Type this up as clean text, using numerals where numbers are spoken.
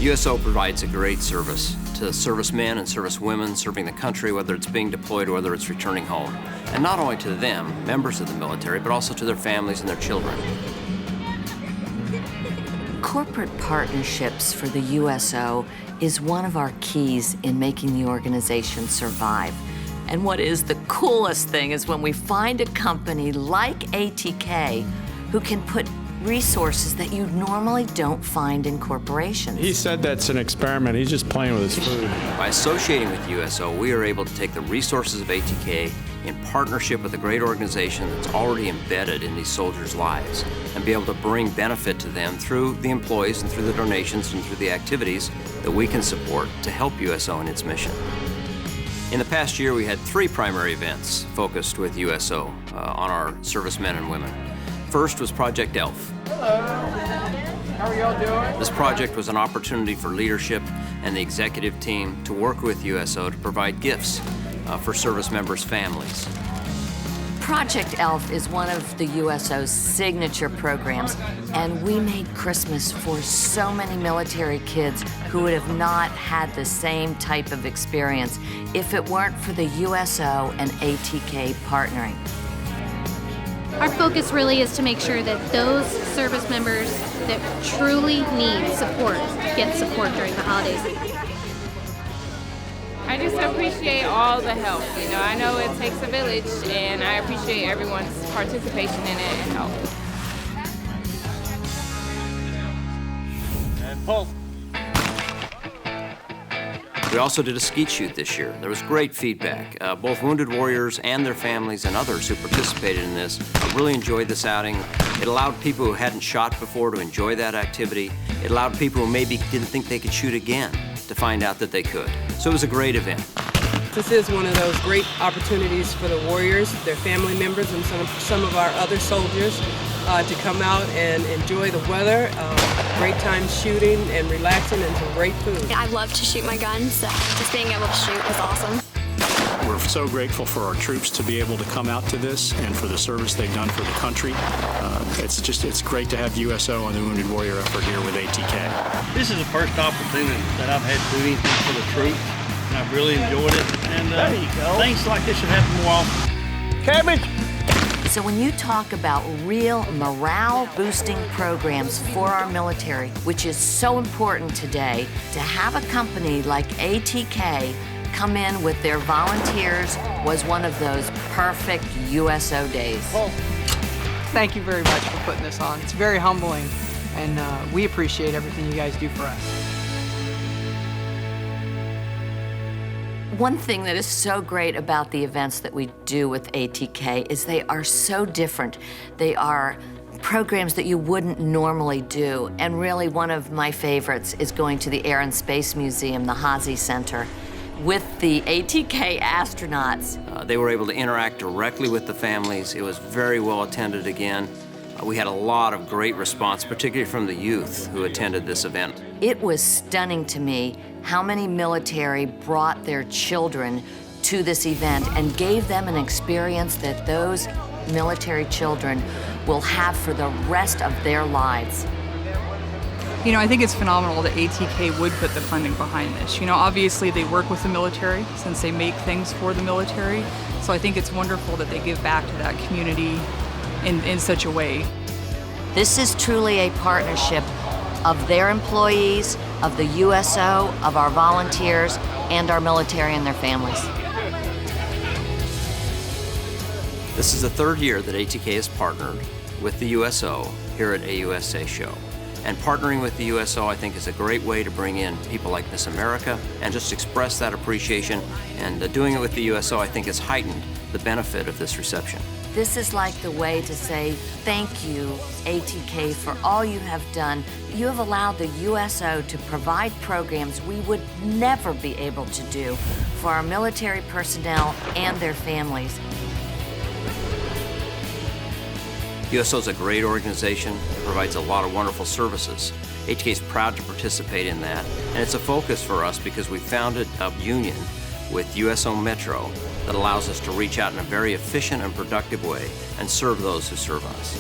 USO provides a great service to servicemen and servicewomen serving the country, whether it's being deployed or whether it's returning home. And not only to them, members of the military, but also to their families and their children. Corporate partnerships for the USO is one of our keys in making the organization survive. And what is the coolest thing is when we find a company like ATK who can put resources that you normally don't find in corporations. He said that's an experiment. He's just playing with his food. By associating with USO, we are able to take the resources of ATK in partnership with a great organization that's already embedded in these soldiers' lives and be able to bring benefit to them through the employees and through the donations and through the activities that we can support to help USO in its mission. In the past year, we had 3 primary events focused with USO on our servicemen and women. First was Project ELF. Hello. How are y'all doing? This project was an opportunity for leadership and the executive team to work with USO to provide gifts for service members' families. Project ELF is one of the USO's signature programs, and we made Christmas for so many military kids who would have not had the same type of experience if it weren't for the USO and ATK partnering. Our focus really is to make sure that those service members that truly need support get support during the holidays. I just appreciate all the help. You know, I know it takes a village, and I appreciate everyone's participation in it and help. And pull. We also did a skeet shoot this year. There was great feedback. Both wounded warriors and their families and others who participated in this really enjoyed this outing. It allowed people who hadn't shot before to enjoy that activity. It allowed people who maybe didn't think they could shoot again to find out that they could. So it was a great event. This is one of those great opportunities for the warriors, their family members, and some of our other soldiers to come out and enjoy the weather. Great time shooting and relaxing and some great food. I love to shoot my gun, so just being able to shoot was awesome. We're so grateful for our troops to be able to come out to this and for the service they've done for the country. It's great to have USO and the Wounded Warrior effort here with ATK. This is the first opportunity that I've had to do anything for the troops, and I've really enjoyed it. And there you go. Things like this should happen more often. Cabbage! So when you talk about real morale-boosting programs for our military, which is so important today, to have a company like ATK come in with their volunteers was one of those perfect USO days. Thank you very much for putting this on. It's very humbling, and we appreciate everything you guys do for us. One thing that is so great about the events that we do with ATK is they are so different. They are programs that you wouldn't normally do. And really one of my favorites is going to the Air and Space Museum, the Hazy Center, with the ATK astronauts. They were able to interact directly with the families. It was very well attended again. We had a lot of great response, particularly from the youth who attended this event. It was stunning to me how many military brought their children to this event and gave them an experience that those military children will have for the rest of their lives. You know, I think it's phenomenal that ATK would put the funding behind this. You know, obviously they work with the military since they make things for the military. So I think it's wonderful that they give back to that community in such a way. This is truly a partnership of their employees, of the USO, of our volunteers, and our military and their families. This is the 3rd year that ATK has partnered with the USO here at AUSA Show. And partnering with the USO, I think, is a great way to bring in people like Miss America and just express that appreciation. And doing it with the USO, I think, has heightened the benefit of this reception. This is like the way to say thank you, ATK, for all you have done. You have allowed the USO to provide programs we would never be able to do for our military personnel and their families. USO is a great organization. It provides a lot of wonderful services. ATK is proud to participate in that, and it's a focus for us because we founded a union with USOMetro that allows us to reach out in a very efficient and productive way and serve those who serve us.